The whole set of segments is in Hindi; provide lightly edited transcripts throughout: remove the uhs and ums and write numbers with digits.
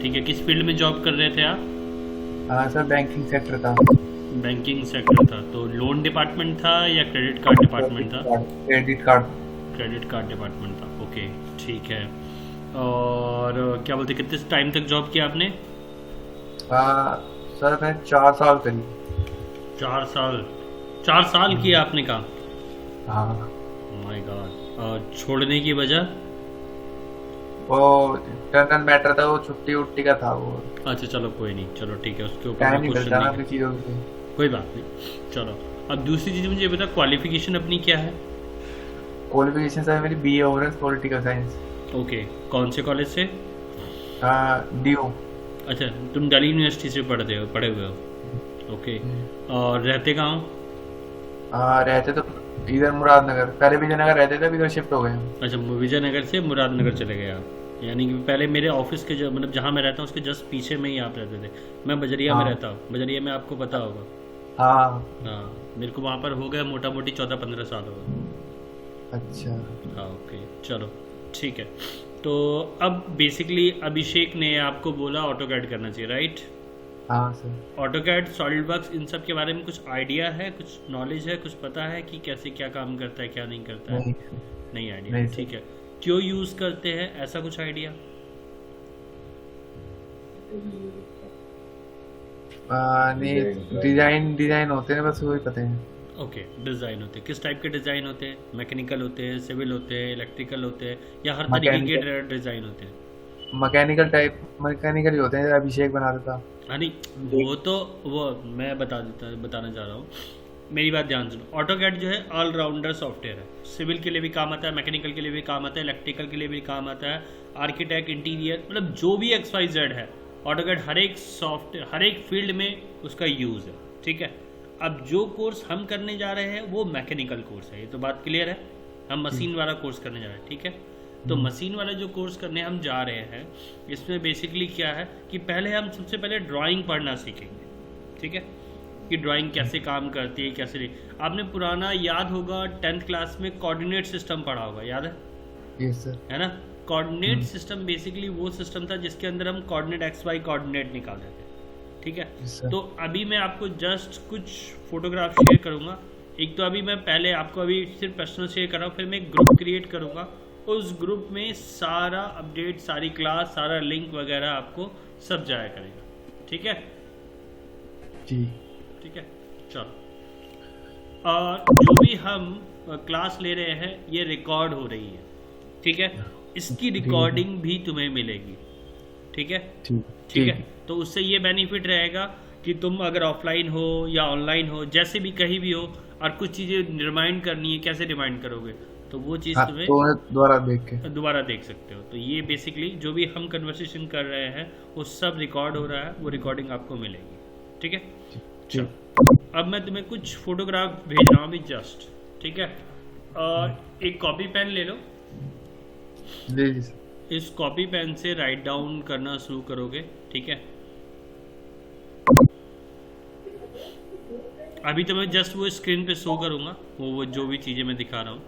ठीक है। किस फील्ड में जॉब कर रहे थे आप? हाँ सर, बैंकिंग सेक्टर था। बैंकिंग सेक्टर था, तो लोन डिपार्टमेंट था या क्रेडिट कार्ड डिपार्टमेंट था? Credit card. Credit card department था, ओके। ठीक है। और क्या बोलते, कितने टाइम तक जॉब किया आपने? सर मैं 4 साल करी। 4 साल? 4 साल किया आपने काम? हाँ। My God. और छोड़ने की वजह? वो इंटरनल मैटर था, वो छुट्टी उट्टी का था वो। अच्छा चलो कोई नहीं, चलो ठीक है, उसके ऊपर टाइम मैं नहीं क्वेश्चन मिलता नहीं ना फिर कर। चीज़ों से। कोई बात नहीं, चलो। अब दूसरी चीज़ मुझे बता, क्वालिफिकेशन अपनी क्या है? क्वालिफिकेशन सर मेरी BA honours political science. Okay. कौन से कॉलेज से? ड्यू। अच्छा, तुम दिल्ली यूनिवर्सिटी से पढ़े हुए हो, ओके। और रहते कहाँ हो? रहते तो इधर मुरादनगर, पहले विजयनगर रहते थे, अभी इधर शिफ्ट हो गए हम। अच्छा, विजयनगर से मुरादनगर चले गए आप? यानी कि पहले मेरे ऑफिस के जो मतलब जहाँ मैं रहता हूँ उसके जस्ट पीछे में ही आप रहते थे। मैं बजरिया में हाँ रहता हूँ, बजरिया में आपको पता होगा। हाँ। हाँ, मेरे को वहाँ पर हो गया मोटा मोटी 14-15 साल हो गए। अच्छा। हाँ ओके, चलो ठीक है। तो अब बेसिकली अभिषेक ने आपको बोला ऑटो कैड करना चाहिए, राइट? हाँ sir. AutoCAD, SolidWorks, इन सब के बारे में कुछ आइडिया है, कुछ नॉलेज है, कुछ पता है कि कैसे क्या काम करता है, क्या नहीं करता है? नहीं। नहीं आइडिया, नहीं ठीक सर। है। क्यों यूज़ करते हैं, ऐसा कुछ आइडिया? नहीं, डिजाइन डिजाइन होते हैं बस, वही पता है। ओके, डिज़ाइन होते हैं। किस टाइप के डिज़ाइन होते हैं? मैकेनिकल होते हैं, सिविल होते हैं, इलेक्ट्रिकल होते हैं, या हर तरीके के मैकेनिकल। डिज़ाइन होते हैं? मैकेनिकल टाइप, मैकेनिकल ही होते हैं, अभिषेक बना देता। हाँ नहीं, वो तो वो मैं बताना चाह रहा हूँ। मेरी बात ध्यान सुनो। ऑटो कैड जो है ऑलराउंडर सॉफ्टवेयर है। सिविल के लिए भी काम आता है, मैकेनिकल के लिए भी काम आता है, इलेक्ट्रिकल के लिए भी काम आता है, आर्किटेक्ट, इंटीरियर, मतलब जो भी XYZ है, ऑटो कैड हर एक सॉफ्टवेयर, हर एक फील्ड में उसका यूज़ है, ठीक है। अब जो कोर्स हम करने जा रहे हैं वो मैकेनिकल कोर्स है, ये तो बात क्लियर है। हम मशीन वाला कोर्स करने जा रहे हैं, ठीक है। तो मशीन वाला जो कोर्स करने हम जा रहे हैं, इसमें बेसिकली क्या है कि पहले हम सबसे पहले ड्राइंग पढ़ना सीखेंगे, ठीक है, कि ड्राइंग कैसे काम करती है, कैसे नहीं। आपने पुराना याद होगा 10th क्लास में कोऑर्डिनेट सिस्टम पढ़ा होगा, याद है? Yes sir. है ना? कोऑर्डिनेट सिस्टम बेसिकली वो सिस्टम था जिसके अंदर हम कोऑर्डिनेट XY कोऑर्डिनेट निकालते थे, ठीक है। Yes sir. तो अभी मैं आपको जस्ट कुछ फोटोग्राफ शेयर करूंगा। एक तो अभी मैं पहले आपको अभी सिर्फ पर्सनल शेयर कर रहा हूँ, फिर मैं एक ग्रुप क्रिएट करूंगा। उस ग्रुप में सारा अपडेट, सारी क्लास, सारा लिंक वगैरह आपको सब जाया करेगा, ठीक है? जी। ठीक है, चलो। और जो भी हम क्लास ले रहे हैं ये रिकॉर्ड हो रही है, ठीक है। इसकी ठीक। रिकॉर्डिंग भी तुम्हें मिलेगी, ठीक है। ठीक। ठीक है, ठीक। तो उससे ये बेनिफिट रहेगा कि तुम अगर ऑफलाइन हो या ऑनलाइन हो, जैसे भी कहीं भी हो, और कुछ चीज़ें रिमाइंड करनी है, कैसे रिमाइंड करोगे? तो वो चीज़ हाँ, तुम्हें तो मैं दोबारा देख के। दोबारा देख सकते हो। तो ये बेसिकली जो भी हम कन्वर्सेशन कर रहे हैं वो सब रिकॉर्ड हो रहा है, वो रिकॉर्डिंग आपको मिलेगी, ठीक है। ठीक। चलो, अब मैं तुम्हें कुछ फोटोग्राफ भेज रहा हूँ अभी जस्ट, ठीक है। और एक कॉपी पेन ले लो। जी जी सर। इस कॉपी पेन से राइट डाउन करना शुरू करोगे, ठीक है। अभी तो मैं जस्ट वो स्क्रीन पे शो करूँगा, वो जो भी चीज़ें मैं दिखा रहा हूँ।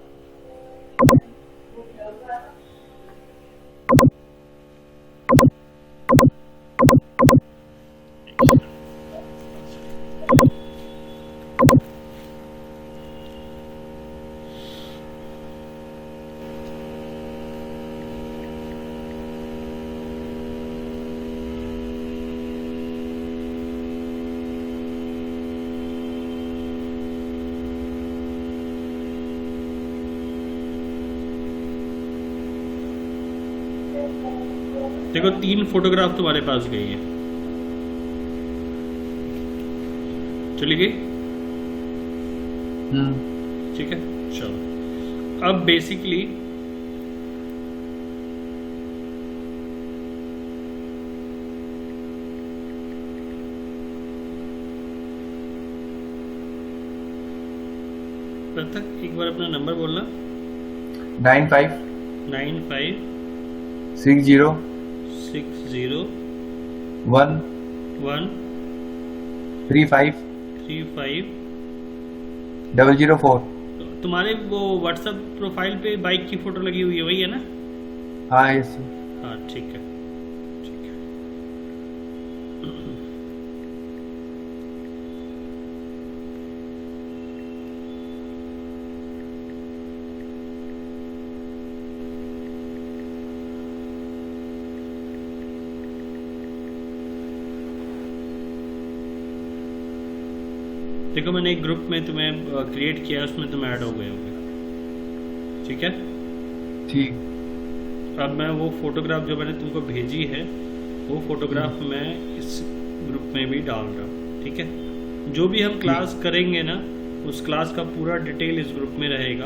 देखो 3 फोटोग्राफ तुम्हारे पास गई है, चली गई, ठीक है। चलो, अब बेसिकली तब तक एक बार अपना नंबर बोलना। 95 60 9560 1 1 35 35। 004। तुम्हारे वो व्हाट्सएप प्रोफाइल पे बाइक की फोटो लगी हुई है, वही है ना? हाँ यस सर। हाँ ठीक है, ठीक है। देखो मैंने एक ग्रुप में तुम्हें क्रिएट किया, उसमें तुम ऐड हो गए होगे, ठीक है। ठीक। अब मैं वो फोटोग्राफ जो मैंने तुमको भेजी है वो फोटोग्राफ मैं इस ग्रुप में भी डाल रहा हूँ, ठीक है। जो भी हम क्लास करेंगे ना उस क्लास का पूरा डिटेल इस ग्रुप में रहेगा।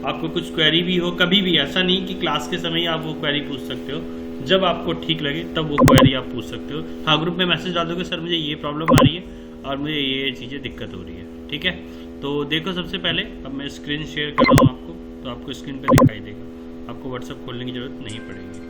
आपको कुछ क्वेरी भी हो कभी भी, ऐसा नहीं कि क्लास के समय ही आप वो क्वेरी पूछ सकते हो, जब आपको ठीक लगे तब वो क्वेरी आप पूछ सकते हो। हाँ, ग्रुप में मैसेज डाल दोगे सर मुझे ये प्रॉब्लम आ रही है और मुझे ये चीज़ें दिक्कत हो रही है, ठीक है। तो देखो सबसे पहले अब मैं स्क्रीन शेयर कर रहा हूँ आपको, तो आपको स्क्रीन पर दिखाई देगा, आपको व्हाट्सएप खोलने की ज़रूरत नहीं पड़ेगी।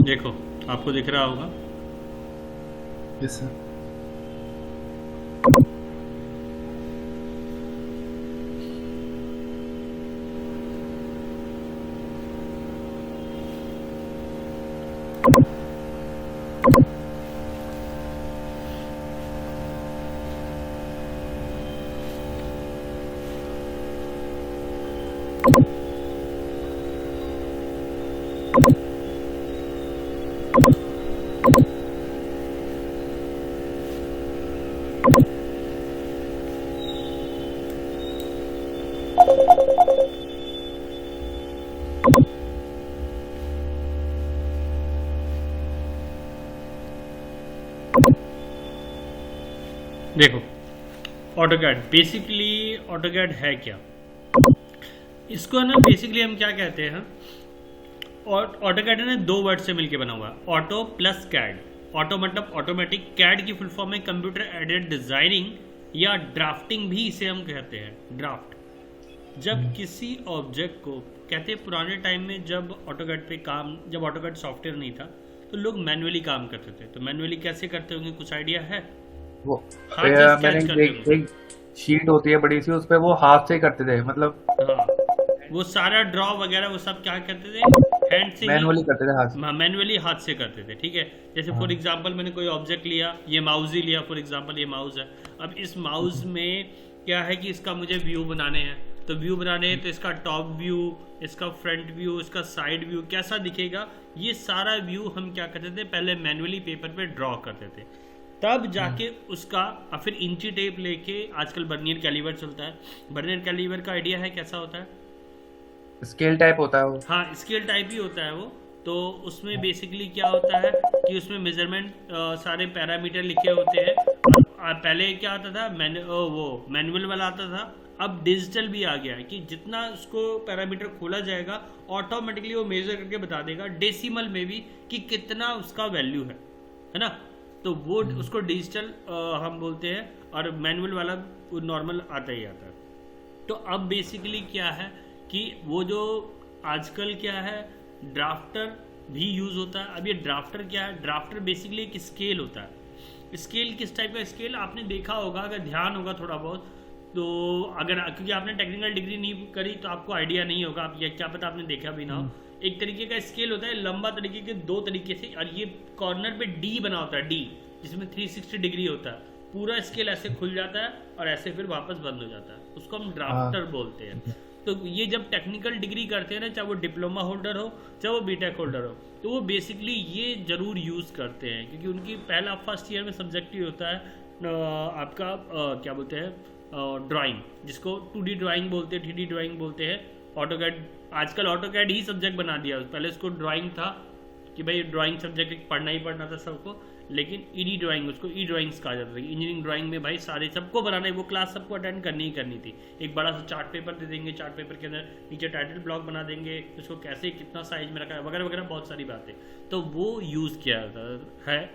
देखो आपको दिख रहा होगा। Yes sir. देखो ऑटोकैड, बेसिकली ऑटोकैड है क्या, इसको है ना बेसिकली हम क्या कहते हैं, ऑटोकैड है ना दो वर्ड से मिलके बना हुआ है, ऑटो प्लस कैड। ऑटो मतलब ऑटोमेटिक, कैड की फुल फॉर्म है कंप्यूटर एडेड डिजाइनिंग या ड्राफ्टिंग भी इसे हम कहते हैं, ड्राफ्ट। जब किसी ऑब्जेक्ट को कहते हैं, पुराने टाइम में जब ऑटोकैड पे काम, जब ऑटोकैड सॉफ्टवेयर नहीं था तो लोग मैन्युअली काम करते थे। तो मैन्युअली कैसे करते होंगे, कुछ आइडिया है? वो हाथ से स्केच मैंने करते एक, होंगे। एक शीट होती है बड़ी सी, उस पे वो हाथ से ही करते थे, मतलब हाँ, वो सारा ड्रॉ वगैरह वो सब क्या करते थे, हैंड से ही, मैनुअली करते थे हाथ से। मैनुअली हाथ से करते थे, ठीक है। जैसे फॉर एग्जांपल मैंने कोई ऑब्जेक्ट लिया, ये माउस ही लिया फॉर एग्जांपल, ये माउस है। अब इस माउस में क्या है कि इसका मुझे व्यू बनाने हैं, तो व्यू बनाने हैं तो इसका टॉप व्यू, इसका फ्रंट व्यू, इसका साइड व्यू कैसा दिखेगा, ये सारा व्यू हम क्या करते थे, पहले मैनुअली पेपर पे ड्रॉ करते थे, तब जाके उसका फिर इंची टेप लेके, आजकल बर्नियर कैलीवर चलता है। बर्नियर कैलीवर का आइडिया है कैसा होता है? स्केल टाइप होता है वो। हाँ, स्केल टाइप ही होता है वो। तो उसमें बेसिकली क्या होता है कि उसमें मेजरमेंट सारे पैरामीटर लिखे होते हैं। पहले क्या आता था, वो मैनुअल वाला आता था, अब डिजिटल भी आ गया है कि जितना उसको पैरामीटर खोला जाएगा ऑटोमेटिकली वो मेजर करके बता देगा डेसिमल में भी कि कितना उसका वैल्यू है ना। तो वो उसको डिजिटल हम बोलते हैं, और मैनुअल वाला नॉर्मल आता ही आता है। तो अब बेसिकली क्या है कि वो जो आजकल क्या है, ड्राफ्टर भी यूज होता है। अब ये ड्राफ्टर क्या है, ड्राफ्टर बेसिकली एक स्केल होता है। स्केल किस टाइप का स्केल आपने देखा होगा, अगर ध्यान होगा थोड़ा बहुत, तो अगर क्योंकि आपने टेक्निकल डिग्री नहीं करी तो आपको आइडिया नहीं होगा, आप ये क्या पता आपने देखा भी ना हो। एक तरीके का स्केल होता है लंबा तरीके के, दो तरीके से, और ये कॉर्नर पे डी बना होता है, डी जिसमें 360 डिग्री होता है। पूरा स्केल ऐसे खुल जाता है और ऐसे फिर वापस बंद हो जाता है, उसको हम ड्राफ्टर बोलते हैं। तो ये जब टेक्निकल डिग्री करते हैं ना, चाहे वो डिप्लोमा होल्डर हो चाहे वो बीटेक होल्डर हो, तो वो बेसिकली ये जरूर यूज़ करते हैं, क्योंकि उनकी पहला फर्स्ट ईयर में सब्जेक्ट ही होता है आपका क्या बोलते हैं, ड्राइंग, जिसको 2D ड्राइंग बोलते हैं, 3D ड्राइंग बोलते हैं। ऑटोकैड, आजकल ऑटोकैड ही सब्जेक्ट बना दिया, पहले उसको ड्राइंग था कि भाई ड्राइंग सब्जेक्ट पढ़ना ही पढ़ना था सबको, लेकिन ईडी ड्राइंग, उसको ई ड्राइंग्स कहा जाता था। इंजीनियरिंग ड्राइंग में भाई सारे सबको बनाना है, वो क्लास सबको अटेंड करनी ही करनी थी। एक बड़ा सा चार्ट पेपर दे देंगे, चार्ट पेपर के अंदर नीचे टाइटल ब्लॉक बना देंगे, उसको कैसे कितना साइज में रखा है वगैरह वगैरह, बहुत सारी बातें। तो वो यूज़ किया जाता है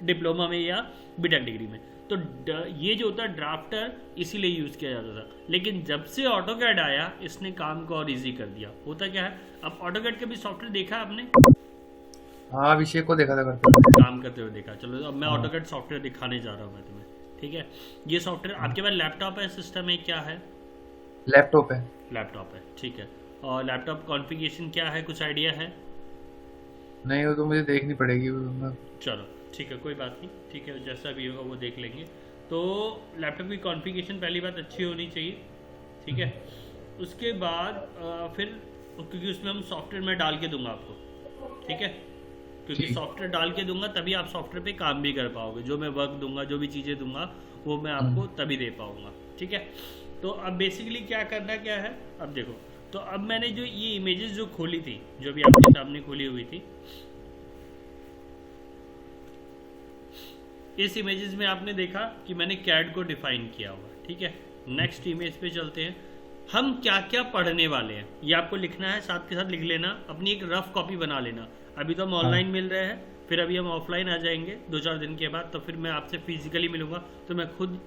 डिप्लोमा में या बीटेक डिग्री में। तो ये जो होता है ड्राफ्टर, इसीलिए यूज़ किया जाता था। लेकिन जब से ऑटोकैड आया, इसने काम को और ईजी कर दिया। होता क्या है, अब ऑटोकैड का भी सॉफ्टवेयर देखा आपने? हाँ, अभिषेक को देखा था करते हुए। काम करते हुए देखा। चलो अब मैं ऑटोकैड सॉफ्टवेयर दिखाने जा रहा हूँ मैं तुम्हें, ठीक है। ये सॉफ्टवेयर आपके पास लैपटॉप है, सिस्टम है, क्या है? लैपटॉप है। लैपटॉप है, ठीक है। और लैपटॉप कॉन्फ़िगरेशन क्या है, कुछ आइडिया है? नहीं, वो तो मुझे देखनी पड़ेगी। चलो ठीक है, कोई बात नहीं, ठीक है, जैसा भी होगा वो देख लेंगे। तो लैपटॉप की कॉन्फ़िगरेशन पहली बात अच्छी होनी चाहिए, ठीक है। उसके बाद फिर क्योंकि उसमें हम सॉफ्टवेयर में डाल के दूंगा आपको, ठीक है, क्योंकि ठीक। सॉफ्टवेयर डाल के दूंगा तभी आप सॉफ्टवेयर पे काम भी कर पाओगे, जो मैं वर्क दूंगा, जो भी चीज़ें दूंगा वो मैं आपको तभी दे पाऊंगा, ठीक है। तो अब बेसिकली क्या करना क्या है, अब देखो, तो अब मैंने जो ये इमेजेस जो खोली थी, जो भी आपके सामने खोली हुई थी, इस इमेजेस में आपने देखा कि मैंने कैड को डिफाइन किया हुआ, ठीक है। नेक्स्ट इमेज पे चलते हैं। हम क्या क्या पढ़ने वाले हैं ये आपको लिखना है, साथ के साथ लिख लेना, अपनी एक रफ कॉपी बना लेना। अभी तो हम ऑनलाइन मिल रहे हैं, फिर अभी हम ऑफलाइन आ जाएंगे 2-4 दिन के बाद, तो फिर मैं आपसे फिजिकली मिलूंगा, तो मैं खुद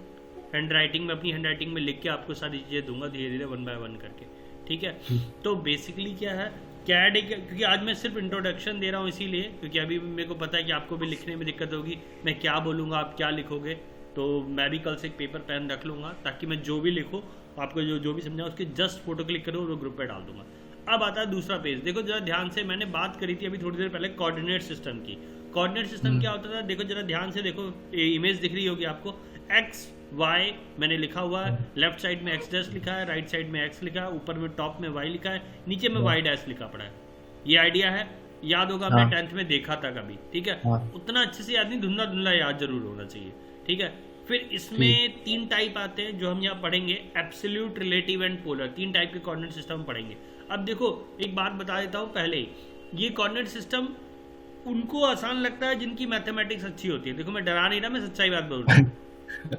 हैंड राइटिंग में, अपनी हैंड राइटिंग में लिख के आपको सारी चीज़ें दूंगा धीरे धीरे 1 बाय 1 करके, ठीक है। तो बेसिकली क्या है, कैड एक, क्योंकि आज मैं सिर्फ इंट्रोडक्शन दे रहा हूँ इसीलिए, क्योंकि अभी मेरे को पता है कि आपको भी लिखने में दिक्कत होगी, मैं क्या बोलूँगा आप क्या लिखोगे, तो मैं भी कल से एक पेपर पेन रख लूँगा, ताकि मैं जो भी लिखूँ आपको जो भी समझा उसके जस्ट फोटो क्लिक करूँ और ग्रुप पे डाल दूंगा। अब आता है दूसरा पेज, देखो जरा ध्यान से, मैंने बात करी थी अभी थोड़ी देर पहले कोऑर्डिनेट सिस्टम की। कोऑर्डिनेट सिस्टम क्या होता था, देखो जरा ध्यान से देखो, इमेज दिख रही होगी आपको, एक्स वाई मैंने लिखा हुआ है, लेफ्ट साइड में एक्स डैश लिखा है, राइट साइड में एक्स लिखा है, ऊपर में टॉप में वाई लिखा है, नीचे में वाई डैश लिखा पड़ा है। ये आइडिया है, याद होगा, हमने 10th में देखा था कभी, ठीक है। उतना अच्छे से याद नहीं, धुंधला धुंधला याद जरूर होना चाहिए, ठीक है। फिर इसमें 3 टाइप आते हैं जो हम यहाँ पढ़ेंगे, absolute, relative and polar, 3 type के कोऑर्डिनेट सिस्टम पढ़ेंगे। अब देखो एक बात बता देता हूँ पहले ही, ये कोऑर्डिनेट सिस्टम उनको आसान लगता है जिनकी मैथमेटिक्स अच्छी होती है। देखो मैं डरा नहीं रहा, मैं सच्चाई बात बोल रहा हूँ।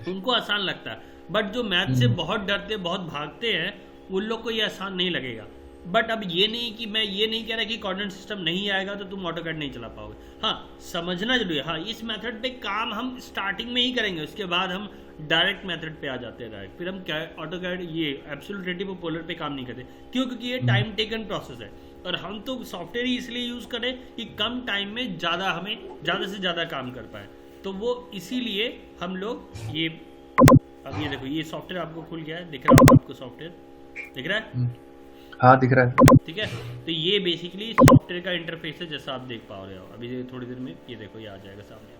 उनको आसान लगता है, बट जो मैथ से बहुत डरते, बहुत भागते हैं, उन लोग को ये आसान नहीं लगेगा। बट अब ये नहीं कि मैं ये नहीं कह रहा कि कोऑर्डिनेट सिस्टम नहीं आएगा तो तुम ऑटोकैड नहीं चला पाओगे। हाँ, समझना जरूरी है। हाँ, इस मेथड पे काम हम स्टार्टिंग में ही करेंगे, उसके बाद हम डायरेक्ट मेथड पे आ जाते हैं डायरेक्ट। फिर हम ऑटोकैड ये एब्सोल्यूट, रिलेटिव और पोलर पे काम नहीं करते, क्यों? क्योंकि ये टाइम टेकन प्रोसेस है, और हम तो सॉफ्टवेयर ही इसलिए यूज करें कि कम टाइम में ज़्यादा, हमें ज़्यादा से ज़्यादा काम कर पाए। तो वो इसीलिए हम लोग ये, अब ये देखो, ये सॉफ्टवेयर आपको खुल गया है, दिख रहा होगा आपको, सॉफ्टवेयर दिख रहा है? हाँ दिख रहा है। ठीक है, तो ये बेसिकली सॉफ्टवेयर का इंटरफेस है, जैसा आप देख पा रहे हो। अभी थोड़ी देर में ये देखो, ये आ जाएगा सामने,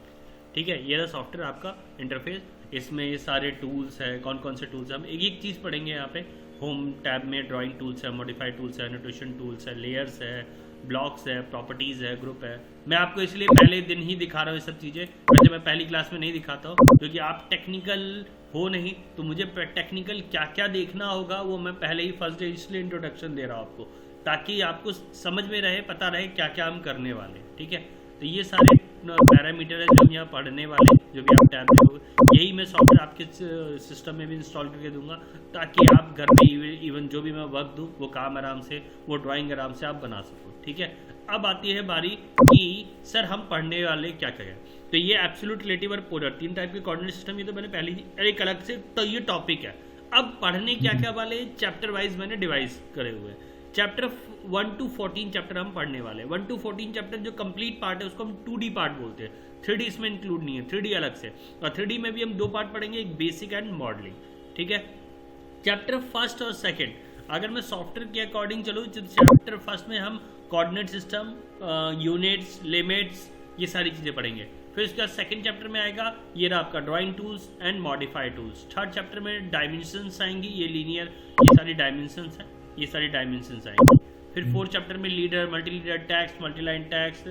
ठीक है। ये रहा सॉफ्टवेयर आपका इंटरफेस, इसमें ये सारे टूल्स है, कौन कौन से टूल्स है, हम एक एक चीज़ पढ़ेंगे यहाँ पे। होम टैब में ड्राइंग टूल्स है, मॉडिफाई टूल्स है, एनोटेशन टूल्स है, लेयर्स है, ब्लॉक्स है, प्रॉपर्टीज़ है, ग्रुप है। मैं आपको इसलिए पहले दिन ही दिखा रहा हूँ ये सब चीज़ें, वैसे मैं पहली क्लास में नहीं दिखाता हूँ, क्योंकि आप टेक्निकल हो नहीं, तो मुझे टेक्निकल क्या क्या देखना होगा वो मैं पहले ही फर्स्ट डे इसलिए इंट्रोडक्शन दे रहा हूँ आपको, ताकि आपको समझ में रहे, पता रहे क्या क्या हम करने वाले हैं, ठीक है। तो ये सारे पैरामीटर है जो हम यहाँ पढ़ने वाले, जो भी आप टैब देखोगे, यही मैं सॉफ्टवेयर आपके सिस्टम में भी इंस्टॉल करके दूंगा, ताकि आप घर में इवन जो भी मैं वर्क दूँ वो काम आराम से, वो ड्राइंग आराम से आप बना सको, ठीक है। अब आती है बारी कि सर हम पढ़ने वाले क्या क्या है। तो ये एब्सोल्यूट, रिलेटिव और पोलर 3 टाइप के कोऑर्डिनेट सिस्टम, ये तो मैंने पहले ही एक अलग से, तो ये टॉपिक है। अब पढ़ने क्या क्या वाले, चैप्टर वाइज मैंने डिवाइस करे हुए हैं। चैप्टर 1 to 14 चैप्टर हम पढ़ने वाले हैं। 1 to 14 चैप्टर जो कंप्लीट पार्ट है उसको हम 2D पार्ट बोलते हैं, 3D इसमें इंक्लूड नहीं है, 3D अलग से। और 3D में भी हम 2 पार्ट पढ़ेंगे, एक बेसिक एंड मॉडलिंग, ठीक है। चैप्टर फर्स्ट और सेकेंड, अगर मैं सॉफ्टवेयर के अकॉर्डिंग चलूँ, चैप्टर फर्स्ट में हम कोऑर्डिनेट सिस्टम, यूनिट्स, लिमिट्स, ये सारी चीज़ें पढ़ेंगे। फिर उसके बाद सेकंड चैप्टर में आएगा ये रहा आपका drawing tools and modify tools. Third chapter में डायमेंशंस आएंगी, ये लीनियर, ये सारी डायमेंशंस हैं, ये सारी डायमेंशंस आएंगी। फिर फोर्थ चैप्टर में leader, multi leader tax, multiline tax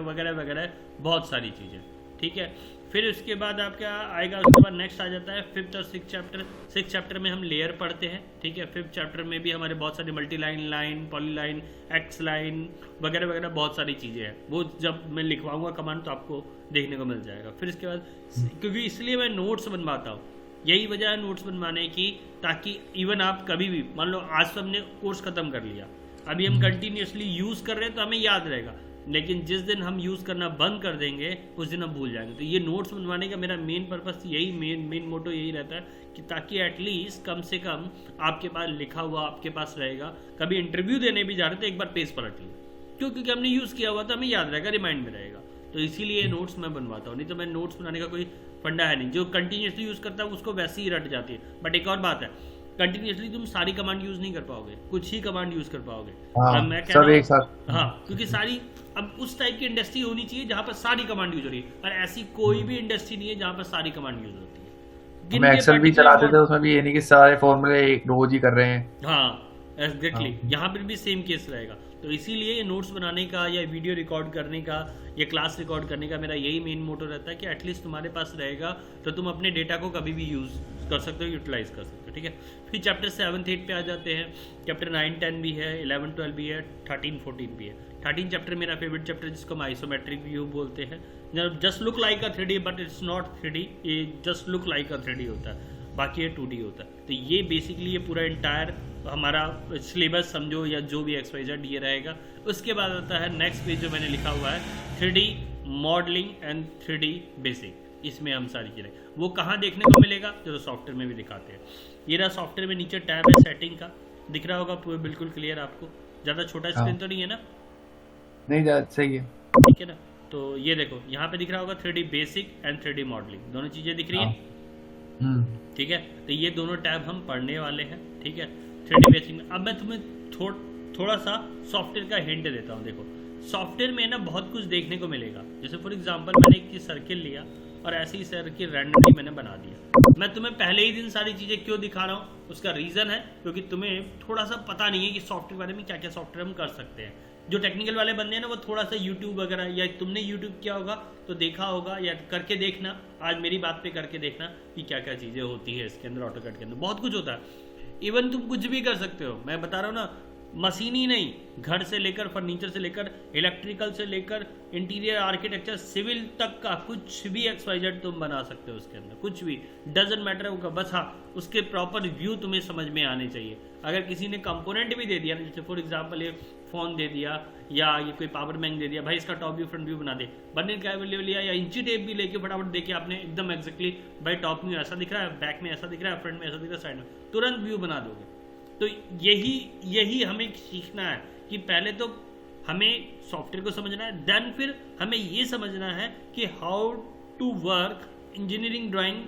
वगैरह वगैरह, बहुत सारी चीज़ें, ठीक है। फिर उसके बाद आपका आएगा, उसके बाद नेक्स्ट आ जाता है फिफ्थ और सिक्स चैप्टर। सिक्स चैप्टर में हम लेयर पढ़ते हैं, ठीक है। फिफ्थ चैप्टर में भी हमारे बहुत सारी multi line, line, polyline, x line वगैरह वगैरह बहुत सारी चीज़ें हैं। वो जब मैं लिखवाऊंगा कमांड तो आपको देखने को मिल जाएगा। फिर इसके बाद, क्योंकि इसलिए मैं नोट्स बनवाता हूँ, यही वजह है नोट्स बनवाने की, ताकि इवन आप कभी भी, मान लो आज तो हमने कोर्स खत्म कर लिया, अभी हम कंटिन्यूसली यूज़ कर रहे हैं तो हमें याद रहेगा, लेकिन जिस दिन हम यूज़ करना बंद कर देंगे उस दिन हम भूल जाएंगे। तो ये नोट्स बनवाने का मेरा मेन पर्पस यही, मेन मोटो यही रहता है कि ताकि एटलीस्ट कम से कम आपके पास लिखा हुआ आपके पास रहेगा। कभी इंटरव्यू देने भी जा रहे तो एक बार पेज पलट लो, क्यों? क्योंकि हमने यूज़ किया हुआ तो हमें याद रहेगा, रिमाइंड में रहेगा। तो इसीलिए नोट्स मैं बनवाता हूँ, नहीं तो मैं नोट्स बनाने का कोई फंडा है नहीं। जो कंटिन्यूसली यूज़ करता है उसको वैसे ही रट जाती है। बट एक और बात है, कंटिन्यूसली तुम सारी कमांड यूज नहीं कर पाओगे, कुछ ही कमांड यूज कर पाओगे। हाँ, मैं कह सब रहा एक साथ। हाँ, क्योंकि सारी, अब उस टाइप की इंडस्ट्री होनी चाहिए जहां पर सारी कमांड यूज हो रही है, और ऐसी कोई भी इंडस्ट्री नहीं है जहां पर सारी कमांड यूज होती है। हम एक्सेल भी चलाते थे, उसमें भी ये नहीं कि सारे फॉर्मूले एक रोज ही कर रहे हैं। हाँ, एग्जैक्टली हाँ। यहाँ पर भी सेम केस रहेगा। तो इसीलिए ये नोट्स बनाने का या वीडियो रिकॉर्ड करने का या क्लास रिकॉर्ड करने का मेरा यही मेन मोटो रहता है कि एटलीस्ट तुम्हारे पास रहेगा तो तुम अपने डेटा को कभी भी यूज़ कर सकते हो, यूटिलाइज कर सकते हो। ठीक है, फिर चैप्टर 7 8 पे आ जाते हैं। चैप्टर 9 10 भी है, 11 12 भी है, 13 14 भी है। 13 चैप्टर मेरा फेवरेट चैप्टर है जिसको हम आइसोमेट्रिक व्यू बोलते हैं। Just look like a 3D but it's not 3D, ये जस्ट लुक लाइक अ 3D होता है, बाकी ये 2D होता है। तो ये बेसिकली ये पूरा इंटायर हमारा सिलेबस समझो या जो भी XYZ ये रहेगा। उसके बाद आता है नेक्स्ट पेज जो मैंने लिखा हुआ है 3D modelling and 3D basic. इसमें हम सारी चीज़ें वो कहाँ देखने को मिलेगा, जो सॉफ्टवेयर में भी दिखाते हैं। ये रहा सॉफ्टवेयर में नीचे टैब है सेटिंग का, दिख रहा होगा पूरा बिल्कुल क्लियर आपको, ज़्यादा छोटा स्क्रीन हाँ। तो नहीं है ना? नहीं ज्यादा सही है। ठीक है ना? तो ये देखो यहाँ पे दिख रहा होगा 3D basic and 3D modelling, दोनों चीज़ें दिख रही हाँ। है। ठीक है, तो ये दोनों टैब हम पढ़ने वाले हैं। ठीक है, 3D बेसिक में। अब मैं तुम्हें थोड़ा सा सॉफ्टवेयर का हिंट देता हूँ। देखो सॉफ्टवेयर में ना बहुत कुछ देखने को मिलेगा। जैसे फॉर एग्जांपल मैंने एक सर्किल लिया और ऐसे ही सर्किल रैंडमली मैंने बना दिया। मैं तुम्हें पहले ही दिन सारी चीज़ें क्यों दिखा रहा हूँ, उसका रीज़न है क्योंकि तुम्हें थोड़ा सा पता नहीं है कि सॉफ्टवेयर बारे में क्या क्या सॉफ्टवेयर हम कर सकते हैं। जो टेक्निकल वाले बंदे हैं ना वो थोड़ा सा यूट्यूब वगैरह, या तुमने यूट्यूब किया होगा तो देखा होगा या करके देखना, आज मेरी बात पे करके देखना कि क्या क्या चीज़ें होती है इसके अंदर। ऑटोकैड के अंदर बहुत कुछ होता है। इवन तुम कुछ भी कर सकते हो, मैं बता रहा हूँ ना, मशीन ही नहीं, घर से लेकर फर्नीचर से लेकर इलेक्ट्रिकल से लेकर इंटीरियर आर्किटेक्चर सिविल तक का कुछ भी XYZ तुम बना सकते हो उसके अंदर, कुछ भी डजंट मैटर होगा। बस हाँ उसके प्रॉपर व्यू तुम्हें समझ में आने चाहिए। अगर किसी ने कंपोनेंट भी दे दिया, जैसे फॉर एग्जांपल ये फ़ोन दे दिया या ये कोई पावर बैंक दे दिया, भाई इसका टॉप व्यू फ्रंट व्यू बना दे, बनने का ले लिया या इंची टेप भी लेके फटाफट देखिए आपने एकदम एग्जैक्टली भाई टॉप व्यू ऐसा दिख रहा है, बैक में ऐसा दिख रहा है, फ्रंट में ऐसा दिख रहा है, साइड में, तुरंत व्यू बना दोगे। तो यही हमें सीखना है कि पहले तो हमें सॉफ्टवेयर को समझना है, देन फिर हमें ये समझना है कि how to work engineering drawing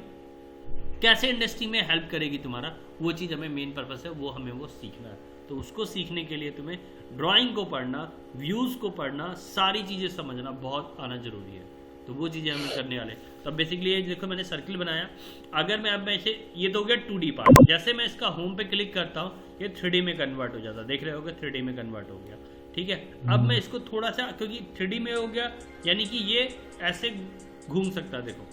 कैसे इंडस्ट्री में हेल्प करेगी तुम्हारा, वो चीज़ हमें मेन पर्पस है, वो हमें वो सीखना है। तो उसको सीखने के लिए तुम्हें ड्राइंग को पढ़ना, व्यूज़ को पढ़ना, सारी चीज़ें समझना बहुत आना जरूरी है। तो वो चीज़ें हम करने वाले। तो बेसिकली ये देखो मैंने सर्किल बनाया। अगर मैं अब ऐसे, ये तो हो गया 2D पार्ट, जैसे मैं इसका होम पे क्लिक करता हूँ ये 3D में कन्वर्ट हो जाता है, देख रहे होगे 3D में कन्वर्ट हो गया। ठीक है, अब मैं इसको थोड़ा सा, क्योंकि 3D में हो गया यानी कि ये ऐसे घूम सकता है। देखो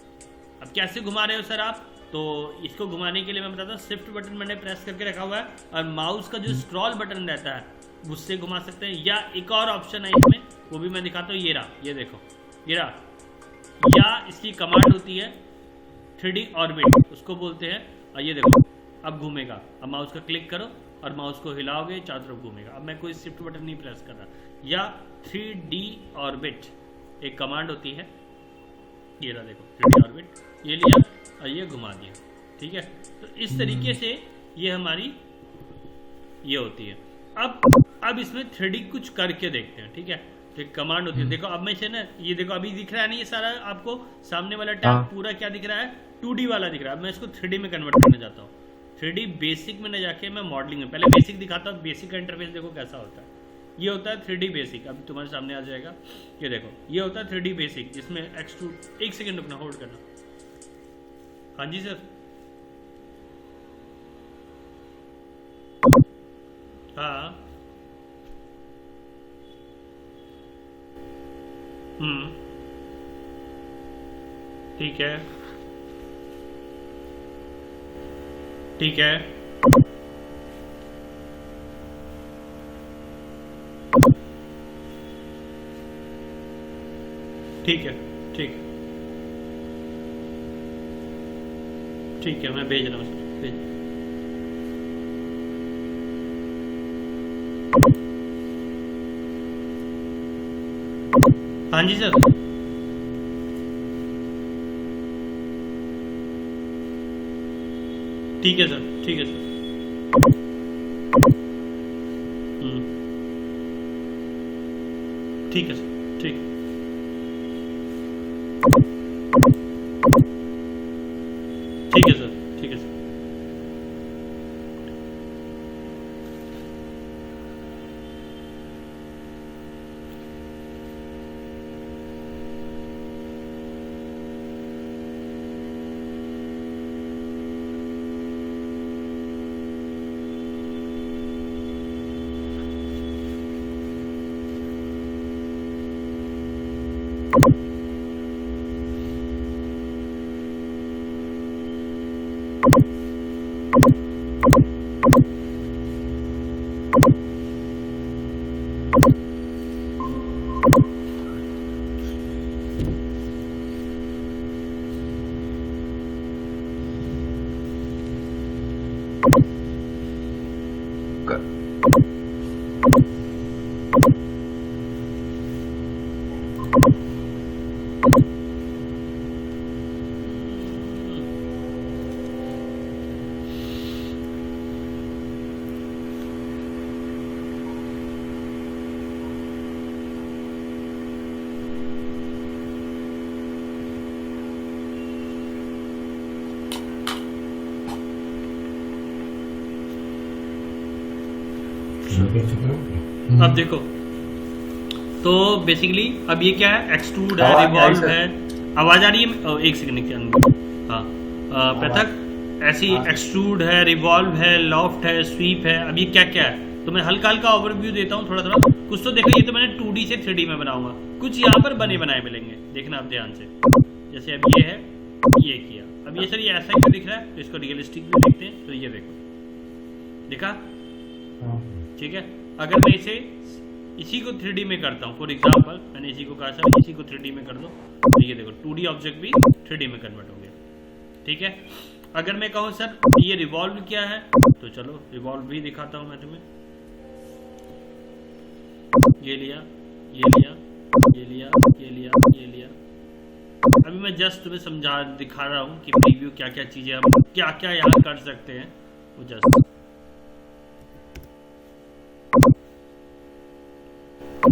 अब कैसे घुमा रहे हो सर आप, तो इसको घुमाने के लिए मैं बताता हूँ, शिफ्ट बटन मैंने प्रेस करके रखा हुआ है और माउस का जो स्क्रॉल बटन रहता है उससे घुमा सकते हैं। या एक और ऑप्शन है इसमें, वो भी मैं दिखाता हूँ, ये रहा, ये देखो ये रहा, या इसकी कमांड होती है 3D ऑर्बिट उसको बोलते हैं। और ये देखो अब घूमेगा, अब माउस का क्लिक करो और माउस को हिलाओगे चारों तरफ घूमेगा। अब मैं कोई शिफ्ट बटन नहीं प्रेस कर रहा। या 3D ऑर्बिट एक कमांड होती है, ये रहा देखो 3D ऑर्बिट, ये लिया और ये घुमा दिया। ठीक है, तो इस तरीके से ये हमारी ये होती है। अब इसमें 3D कुछ करके देखते हैं। ठीक है, तो एक कमांड होती है, देखो अब मैं इसे ना, ये देखो अभी दिख रहा है ना, ये सारा आपको सामने वाला टैब पूरा क्या दिख रहा है, 2D वाला दिख रहा है। अब मैं इसको 3D में कन्वर्ट करना चाहता हूँ। 3D बेसिक में न जाके मैं मॉडलिंग में, पहले बेसिक दिखाता हूँ, बेसिक का इंटरफेस देखो कैसा होता है। ये होता है 3D बेसिक, अब तुम्हारे सामने आ जाएगा, ये देखो ये होता है 3D बेसिक, जिसमें एक्सट्रूड, एक सेकेंड रुकना, होल्ड करना। हाँ जी सर, हाँ ठीक है ठीक है ठीक है ठीक ठीक है, मैं भेज रहा हूँ सर, भेज। हाँ जी सर, ठीक है सर, ठीक है सर। ठीक है सर, ठीक ठीक है सर, ठीक है सर। अब देखो, तो बेसिकली अब ये क्या है, एक्सट्रूड है, आवाज आई रिवॉल्व सर। है। आवाज आ रही है? एक सेकंड के अंदर। हाँ, पृथक, ऐसी हाँ। एक्सट्रूड है, रिवॉल्व है, लॉफ्ट है, स्वीप है। अब ये क्या क्या है, तो मैं हल्का हल्का ओवरव्यू देता हूँ थोड़ा थोड़ा। कुछ तो देखो, ये तो मैंने 2D से 3D में बनाऊंगा, कुछ यहाँ पर बने बनाए मिलेंगे, देखना आप ध्यान से। जैसे अब ये है, ये किया। अब ये सर ये ऐसा क्यों दिख रहा है, तो इसको रियलिस्टिक भी देखते हैं। तो ये देखो, दिखा? ठीक है। अगर मैं इसी को 3D में करता हूँ, फॉर एग्जांपल मैंने इसी को कहा सर इसी को 3D में कर दो, तो ये देखो 2D ऑब्जेक्ट भी 3D में कन्वर्ट हो गया। ठीक है। अगर मैं कहूँ सर ये रिवॉल्व क्या है, तो चलो रिवॉल्व भी दिखाता हूँ मैं तुम्हें। ये लिया, ये लिया, ये लिया, ये लिया, ये लिया। अभी मैं जस्ट तुम्हें समझा दिखा रहा हूँ कि प्रीव्यू क्या क्या चीजें हम क्या क्या यहाँ कर सकते हैं, वो जस्ट।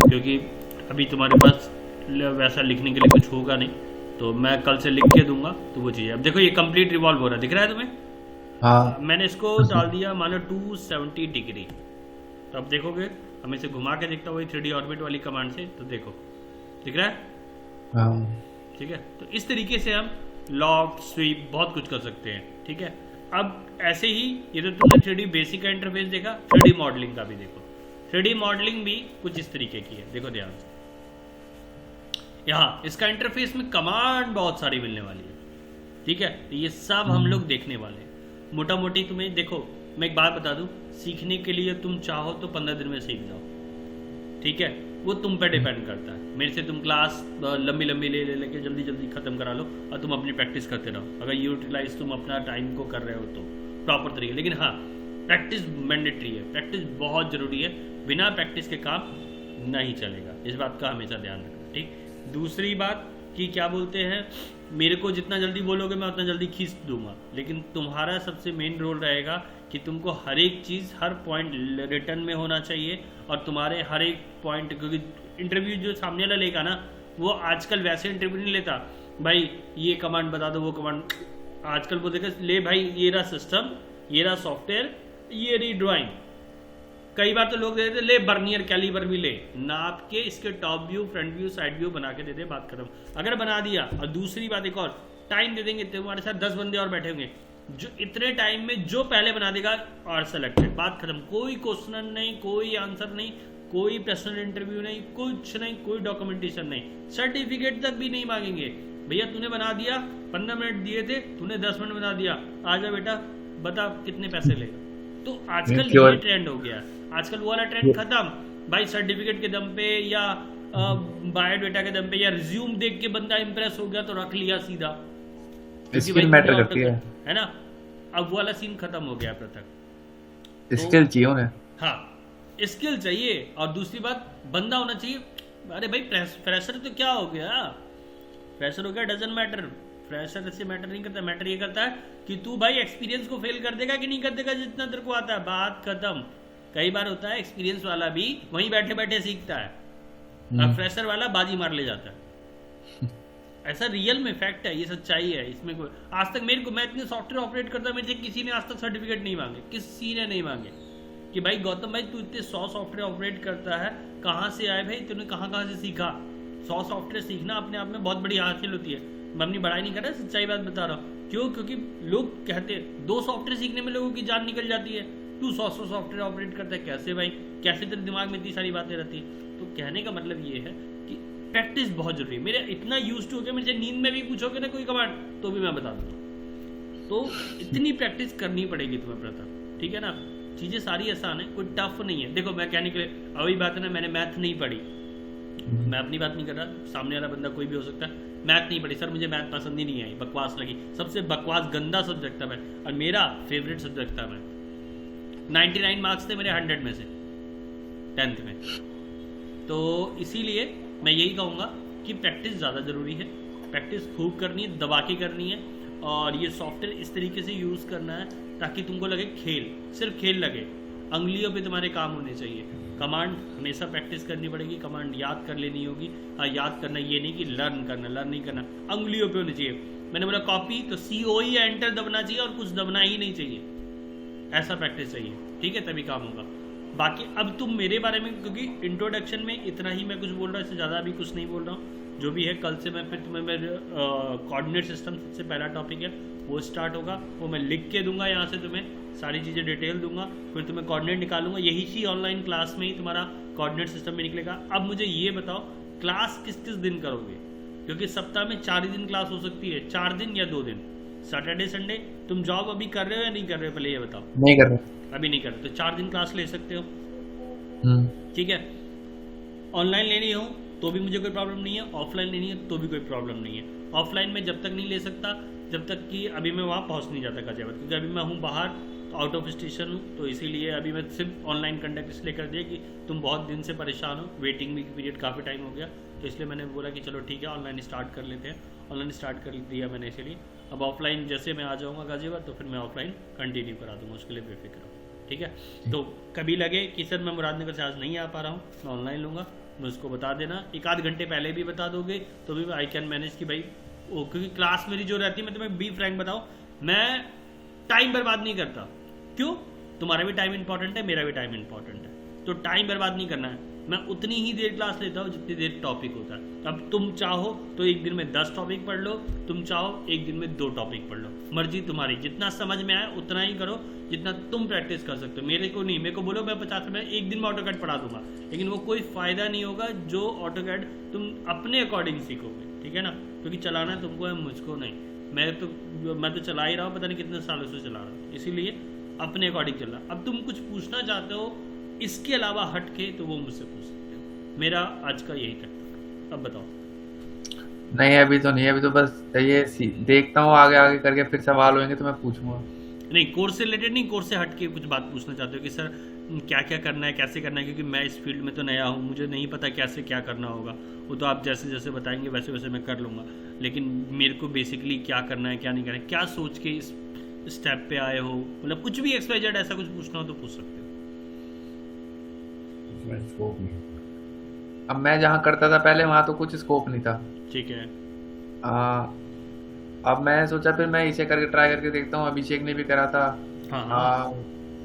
क्योंकि अभी तुम्हारे पास वैसा लिखने के लिए कुछ होगा नहीं, तो मैं कल से लिख के दूंगा, तो वो चीज़ है। अब देखो ये कंप्लीट रिवॉल्व हो रहा है, दिख रहा है तुम्हें? हाँ। मैंने इसको डाल दिया मानो 270 डिग्री। तो अब देखोगे, हम इसे घुमा के देखता वही 3D ऑर्बिट वाली कमांड से, तो देखो दिख रहा है? हाँ। ठीक है। तो इस तरीके से हम लॉफ्ट, स्वीप बहुत कुछ कर सकते हैं। ठीक है। अब ऐसे ही ये तो तुमने 3D बेसिक का इंटरफेस देखा, 3D मॉडलिंग का भी देखो। 3D मॉडलिंग भी कुछ इस तरीके की है, देखो ध्यान से। यहाँ इसका इंटरफेस में कमांड बहुत सारी मिलने वाली है। ठीक है। तो ये सब हम लोग देखने वाले हैं। मोटा मोटी तुम्हें देखो, मैं एक बात बता दूं, सीखने के लिए तुम चाहो तो 15 दिन में सीख जाओ। ठीक है। वो तुम पे डिपेंड करता है। मेरे से तुम क्लास लंबी लंबी ले लेके जल्दी जल्दी खत्म करा लो और तुम अपनी प्रैक्टिस करते रहो, अगर यूटिलाइज तुम अपना टाइम को कर रहे हो तो प्रॉपर तरीके। लेकिन हाँ, प्रैक्टिस मैंडेटरी है, प्रैक्टिस बहुत जरूरी है। बिना प्रैक्टिस के काम नहीं चलेगा, इस बात का हमेशा ध्यान रखना। ठीक। दूसरी बात कि क्या बोलते हैं, मेरे को जितना जल्दी बोलोगे मैं उतना जल्दी खींच दूंगा, लेकिन तुम्हारा सबसे मेन रोल रहेगा कि तुमको हर एक चीज़, हर पॉइंट रिटर्न में होना चाहिए। और तुम्हारे हर एक पॉइंट, क्योंकि इंटरव्यू जो सामने वाला लेगा ना, वो आजकल वैसे इंटरव्यू नहीं लेता भाई ये कमांड बता दो, वो कमांड। आजकल वो देखा, ले भाई ये रहा सिस्टम, ये रहा सॉफ्टवेयर, ये रही ड्राइंग। कई बार तो लोग दे देते, ले बर्नियर कैलिबर भी ले, नाप के इसके top view, front view, side view बना के दे दे, बात खत्म। अगर बना दिया, और दूसरी बात एक और, टाइम दे देंगे, तुम्हारे साथ 10 बंदे और बैठे होंगे, जो इतने टाइम में जो पहले बना देगा और सेलेक्टेड, बात खत्म। कोई क्वेश्चन नहीं, कोई आंसर नहीं, कोई पर्सनल इंटरव्यू नहीं, कुछ नहीं, कोई डॉक्यूमेंटेशन नहीं, सर्टिफिकेट तक भी नहीं मांगेंगे। भैया तूने बना दिया, 15 मिनट दिए थे, तूने 10 मिनट बना दिया, आजा बेटा बता कितने पैसे लेगा। तो आजकल ये ट्रेंड हो गया, आजकल वो वाला ट्रेंड खत्म भाई। सर्टिफिकेट के दम पे या बायोडाटा के दम पे या रिज्यूम देख के बंदा इंप्रेस हो गया तो रख लिया सीधा, स्किल मैटर करती है ना। अब वो वाला सीन खत्म हो गया पृथक। स्किल चाहिए उन्हें। हाँ, स्किल चाहिए। और दूसरी बात, बंदा होना चाहिए। अरे भाई फ्रेशर तो क्या हो गया, फ्रेशर हो गया, डजंट मैटर। फ्रेशर से मैटर नहीं करता, मैटर ये करता है कि तू भाई एक्सपीरियंस को फेल कर देगा कि नहीं कर देगा जितना तेरे को आता है, बात खत्म। कई बार होता है एक्सपीरियंस वाला भी वहीं बैठे बैठे सीखता है, और फ्रेशर वाला बाजी मार ले जाता है। ऐसा रियल में फैक्ट है, ये सच्चाई है। इसमें कोई आज तक मैं इतने सॉफ्टवेयर ऑपरेट करता, मेरे से किसी ने आज तक सर्टिफिकेट नहीं मांगे, किसी ने नहीं मांगे कि भाई गौतम भाई तू इतने 100 सॉफ्टवेयर ऑपरेट करता है, कहाँ से आए भाई, तूने कहाँ कहाँ से सीखा। 100 सॉफ्टवेयर सीखना अपने आप में बहुत बड़ी हासिल होती है। मैं अपनी बड़ाई नहीं कर रहा, सच्चाई बात बता रहा हूँ। क्यों? क्योंकि लोग कहते हैं 2 सॉफ्टवेयर सीखने में लोगों की जान निकल जाती है। तू 100 सॉफ्टवेयर ऑपरेट करता है, कैसे भाई, कैसे तेरे दिमाग में इतनी सारी बातें रहती है। तो कहने का मतलब ये है कि प्रैक्टिस बहुत जरूरी है। मेरे इतना यूज टू हो गया, मुझे नींद में भी पूछोगे ना कोई कमांड तो भी मैं बता दूंगा। तो इतनी प्रैक्टिस करनी पड़ेगी तुम्हें प्रथम, ठीक है ना। चीजें सारी आसान है, कोई टफ नहीं है। देखो मैं कहने के लिए अभी बात है ना, मैंने मैथ नहीं पढ़ी, मैं अपनी बात नहीं कर रहा, सामने वाला बंदा कोई भी हो सकता है, मैथ नहीं पढ़ी, सर मुझे मैथ पसंद ही नहीं आई, बकवास लगी, सबसे बकवास गंदा सब्जेक्ट था मैं, और मेरा फेवरेट सब्जेक्ट था। मैं 99 मार्क्स थे मेरे 100 में से 10th में। तो इसीलिए मैं यही कहूँगा कि प्रैक्टिस ज़्यादा ज़रूरी है, प्रैक्टिस खूब करनी है, दबा के करनी है, और ये सॉफ्टवेयर इस तरीके से यूज़ करना है ताकि तुमको लगे खेल, सिर्फ खेल लगे, अंगुलियों पे तुम्हारे काम होने चाहिए। कमांड हमेशा प्रैक्टिस करनी पड़ेगी, कमांड याद कर लेनी होगी। याद करना ये नहीं कि लर्न करना, लर्न नहीं करना, अंगुलियों पे होनी चाहिए। मैंने बोला कॉपी तो COE या एंटर दबना चाहिए और कुछ दबना ही नहीं चाहिए, ऐसा प्रैक्टिस चाहिए, ठीक है, तभी काम होगा। बाकी अब तुम मेरे बारे में, क्योंकि इंट्रोडक्शन में इतना ही मैं कुछ बोल रहा हूँ, इससे ज़्यादा अभी कुछ नहीं बोल रहा हूँ। जो भी है कल से मैं फिर तुम्हें मेरे कोऑर्डिनेट सिस्टम सबसे पहला टॉपिक है वो स्टार्ट होगा, वो मैं लिख के दूंगा यहाँ से, तुम्हें सारी चीज़ें डिटेल दूंगा, फिर तुम्हें कोऑर्डिनेट निकालूंगा, यही चीज़ ऑनलाइन क्लास में ही तुम्हारा कोऑर्डिनेट सिस्टम में निकलेगा। अब मुझे ये बताओ क्लास किस किस दिन करोगे, क्योंकि सप्ताह में 4 ही दिन क्लास हो सकती है, 4 दिन या 2 दिन, सैटरडे संडे। तुम जॉब अभी कर रहे हो या नहीं कर रहे हो, पहले ये बताओ। नहीं कर रहे, अभी नहीं कर रहे, तो 4 दिन क्लास ले सकते हो, ठीक है। ऑनलाइन लेनी हो तो भी मुझे कोई प्रॉब्लम नहीं है, ऑफलाइन लेनी है तो भी कोई प्रॉब्लम नहीं है। ऑफलाइन में जब तक नहीं ले सकता जब तक कि अभी मैं वहाँ पहुँच नहीं जाता गाजियाबाद, क्योंकि अभी मैं हूँ बाहर, आउट ऑफ स्टेशन हूँ, तो इसीलिए अभी मैं सिर्फ ऑनलाइन कंडक्ट इसलिए कर दिया कि तुम बहुत दिन से परेशान हो, वेटिंग भी पीरियड काफ़ी टाइम हो गया, तो इसलिए मैंने बोला कि चलो ठीक है ऑनलाइन स्टार्ट कर लेते हैं। ऑनलाइन स्टार्ट कर दिया मैंने इसीलिए। अब ऑफलाइन जैसे मैं आ जाऊँगा गाजियाबाद तो फिर मैं ऑफलाइन कंटिन्यू करा दूँगा, उसके लिए बेफिक्र हो, ठीक है। तो कभी लगे कि सर मैं मुरादनगर से आज नहीं आ पा रहा हूँ, मैं ऑनलाइन लूँगा, मुझको बता देना, 1 आध घंटे पहले भी बता दोगे तो भी आई कैन मैनेज कि भाई वो, क्योंकि क्लास मेरी जो रहती है, मैं तुम्हें बी फ्रैंक बताऊँ, मैं टाइम बर्बाद नहीं करता। क्यों? तुम्हारा भी टाइम इंपॉर्टेंट है, मेरा भी टाइम इंपॉर्टेंट है, तो टाइम बर्बाद नहीं करना है। मैं उतनी ही देर क्लास लेता हूँ जितनी देर टॉपिक होता है। अब तुम चाहो तो एक दिन में 10 टॉपिक पढ़ लो, तुम चाहो एक दिन में 2 टॉपिक पढ़ लो, मर्जी तुम्हारी, जितना समझ में आए उतना ही करो, जितना तुम प्रैक्टिस कर सकते हो। मेरे को नहीं, मेरे को बोलो मैं 50 में एक दिन में ऑटोकैड पढ़ा दूंगा, लेकिन वो कोई फायदा नहीं होगा जो ऑटोकैड तुम अपने अकॉर्डिंग सीखोगे, ठीक है ना, क्योंकि चलाना तुमको है, मुझको नहीं। मैं तो चला ही रहा हूँ, पता नहीं कितने सालों से चला रहा हूँ, इसीलिए अपने अकॉर्डिंग चलना। अब तुम कुछ पूछना चाहते हो इसके अलावा हट के तो वो मुझसे पूछ सकते हो। मेरा आज का यही तक, अब बताओ। नहीं अभी तो नहीं, अभी तो बस ये देखता हूँ, आगे आगे करके फिर सवाल होंगे तो मैं पूछूंगा। नहीं कोर्स से रिलेटेड नहीं, कोर्स से हट के कुछ बात पूछना चाहते हो कि सर क्या क्या करना है, कैसे करना है, क्योंकि मैं इस फील्ड में तो नया हूँ, मुझे नहीं पता कैसे क्या करना होगा। वो तो आप जैसे जैसे बताएंगे वैसे वैसे मैं कर लूँगा, लेकिन मेरे को बेसिकली क्या करना है क्या नहीं करना है, क्या सोच के इस स्टेप पे आए हो, मतलब कुछ भी XYZ ऐसा कुछ पूछना हो तो पूछ सकते हो। स्कोप नहीं। अब मैं जहाँ करता था पहले वहाँ तो कुछ स्कोप नहीं था, ठीक है। अब मैं सोचा फिर मैं इसे करके ट्राई करके देखता हूँ, अभिषेक ने भी करा था। हाँ हाँ।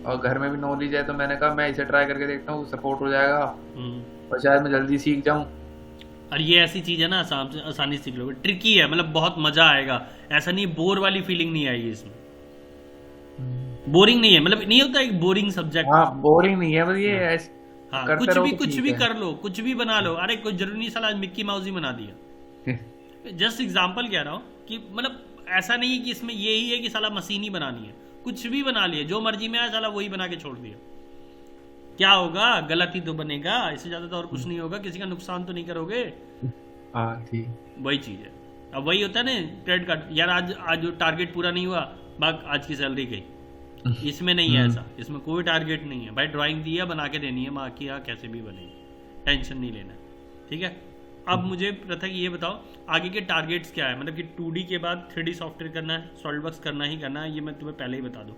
और घर में भी नॉलेज है तो मैंने कहा मैं इसे ट्राई करके देखता हूँ, सपोर्ट हो जाएगा हम्म। और शायद मैं जल्दी सीख जाऊँ। और ये ऐसी चीज़ है ना आसानी से सीख लोगे, ट्रिकी है, मतलब बहुत मजा आएगा, ऐसा नहीं बोर वाली फीलिंग नहीं आएगी इसमें, बोरिंग नहीं है, मतलब नहीं होता एक बोरिंग सब्जेक्ट। हाँ बोरिंग नहीं है, बस ये हाँ करते कुछ रहो भी तो कुछ ठीक भी है। कर लो, कुछ भी बना लो, अरे कोई जरूरी नहीं साला मिक्की माउस ही बना दिया। जस्ट एग्जांपल कह रहा हूँ कि मतलब ऐसा नहीं है कि इसमें ये ही है कि साला मशीन ही बनानी है, कुछ भी बना लिया, जो मर्जी में आया साला वही बना के छोड़ दिया, क्या होगा, गलत ही तो बनेगा, इससे ज्यादा तो और कुछ नहीं होगा, किसी का नुकसान तो नहीं करोगे। हाँ ठीक, वही चीज है। अब वही होता है ना क्रेडिट कार्ड, यार आज जो टारगेट पूरा नहीं हुआ, बाग आज की सैलरी गई, इसमें नहीं है ऐसा, इसमें कोई टारगेट नहीं है भाई, ड्राइंग दिया बना के देनी है, माँ की यहाँ कैसे भी बनेगी, टेंशन नहीं लेना, ठीक है। अब मुझे प्रथा ये बताओ आगे के टारगेट्स क्या है, मतलब कि 2D के बाद 3D सॉफ्टवेयर करना है, सॉलिडवर्क्स करना ही करना है, ये मैं तुम्हें पहले ही बता दूँ।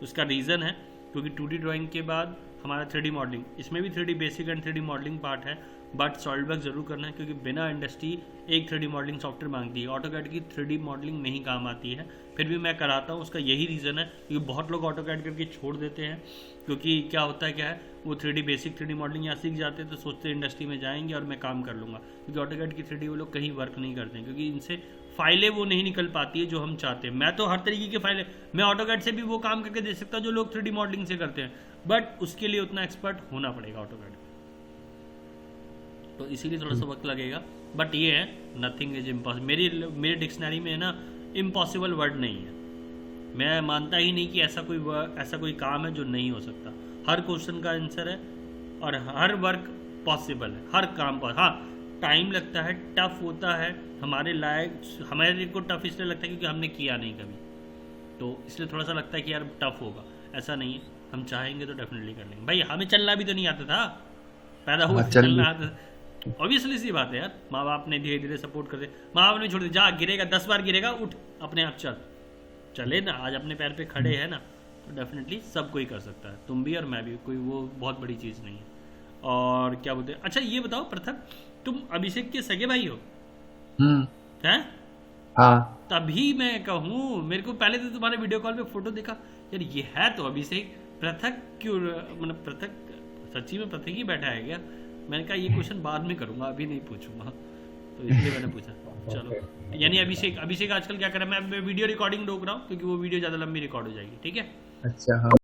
उसका रीज़न है क्योंकि 2D ड्राइंग के बाद हमारा 3D मॉडलिंग, इसमें भी 3D basic and 3D modelling part है, बट सॉलिडवर्क्स जरूर करना है क्योंकि बिना इंडस्ट्री एक 3D मॉडलिंग सॉफ्टवेयर मांगती है, ऑटोकैड की 3D मॉडलिंग नहीं काम आती है, फिर भी मैं कराता हूँ। उसका यही रीज़न है क्योंकि बहुत लोग ऑटोकैड करके छोड़ देते हैं, क्योंकि क्या होता है क्या है, वो 3D बेसिक 3D मॉडलिंग यहाँ सीख जाते हैं तो सोचते हैं इंडस्ट्री में जाएंगे और मैं काम कर लूँगा, क्योंकि ऑटोकैड की 3D वो लोग कहीं वर्क नहीं करते हैं, क्योंकि इनसे फाइलें वो नहीं निकल पाती है जो हम चाहते हैं। मैं तो हर तरीके की फाइलें, मैं ऑटोकैड से भी वो काम करके दे सकता हूँ जो लोग 3D मॉडलिंग से करते हैं, बट उसके लिए उतना एक्सपर्ट होना पड़ेगा ऑटोकैड। तो इसीलिए थोड़ा सा वक्त लगेगा। बट ये है नथिंग इज इम्पॉसिबल, मेरी डिक्शनरी में है ना इम्पॉसिबल वर्ड नहीं है। मैं मानता ही नहीं कि ऐसा कोई काम है जो नहीं हो सकता। हर क्वेश्चन का आंसर है और हर वर्क पॉसिबल है, हर काम पर। हाँ टाइम लगता है, टफ होता है, हमारे को टफ इसलिए लगता है क्योंकि हमने किया नहीं कभी, तो इसलिए थोड़ा सा लगता है कि यार टफ होगा। ऐसा नहीं है, हम चाहेंगे तो डेफिनेटली कर लेंगे। भाई हमें चलना भी तो नहीं आता था, पैदा हुए हाँ, थे चलना आता था। ऑब्वियसली सी बात है यार, माँ बाप ने धीरे धीरे सपोर्ट कर दिया। माँ बाप ने छोड़ दिया, जा गिरेगा 10 बार गिरेगा, उठ अपने आप चले ना, आज अपने पैर पे खड़े हैं ना, तो डेफिनेटली सब कोई कर सकता है, तुम भी और मैं भी, कोई वो बहुत बड़ी चीज़ नहीं है। और क्या बोलते हैं, अच्छा ये बताओ पृथक, तुम अभिषेक के सगे भाई हो हैं? हाँ तभी मैं कहूँ, मेरे को पहले तो तुम्हारे वीडियो कॉल पे फोटो देखा, यार ये है तो अभिषेक, पृथक क्यों, मतलब पृथक सच्ची में पृथक ही बैठा है क्या? मैंने कहा ये क्वेश्चन बाद में करूँगा, अभी नहीं पूछूंगा, तो इसलिए मैंने पूछा। चलो यानी अभिषेक आजकल क्या कर रहा है, मैं वीडियो रिकॉर्डिंग रोक रहा हूँ क्योंकि वो वीडियो ज़्यादा लंबी रिकॉर्ड हो जाएगी, ठीक है? अच्छा हाँ।